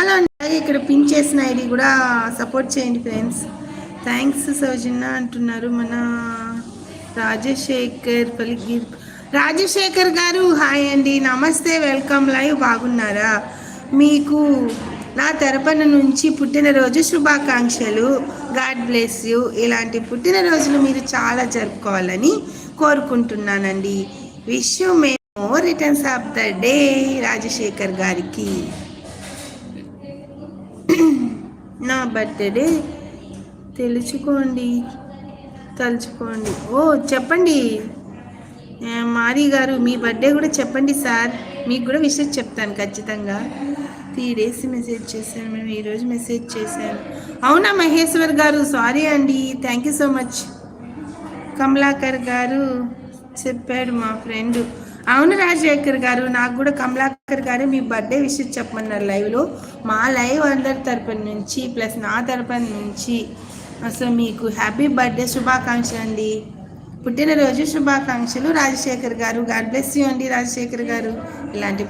Hello అండి, అలాగే ఇక్కడ పిన్ చేసిన ఐడి కూడా సపోర్ట్ చేయండి ఫ్రెండ్స్. థ్యాంక్స్ సౌజన్య అంటున్నారు మన రాజశేఖర్ పలిగిర్. రాజశేఖర్ గారు హాయ్ అండి, నమస్తే, వెల్కమ్ లైవ్. బాగున్నారా? మీకు నా తరపున నుంచి పుట్టినరోజు శుభాకాంక్షలు. God bless you. ఇలాంటి పుట్టినరోజులు మీరు చాలా జరుపుకోవాలని కోరుకుంటున్నానండి. విష్ యూ మేము returns of the day Rajasekhar గారికి. నా బర్త్డే తలుచుకోండి. ఓ చెప్పండి మారీ గారు, మీ బర్త్డే కూడా చెప్పండి సార్, మీకు కూడా విషయం చెప్తాను ఖచ్చితంగా. 3 days మెసేజ్ చేశాను, మేము ఈరోజు మెసేజ్ చేశాను. అవునా మహేశ్వర్ గారు, సారీ అండి, thank you so much. Kamalakar గారు చెప్పాడు మా ఫ్రెండ్. అవును రాజశేఖర్ గారు, నాకు కూడా కమలాకర్ గారు మీ బర్త్డే విషయం చెప్పమన్నారు లైవ్లో. మా లైవ్ అందరి తరపున నుంచి ప్లస్ నా తరపున నుంచి అసలు మీకు హ్యాపీ బర్త్డే శుభాకాంక్షలు అండి. పుట్టినరోజు శుభాకాంక్షలు రాజశేఖర్ గారు. గాడ్ బ్లెస్ యూ అండి రాజశేఖర్ గారు. ఇలాంటి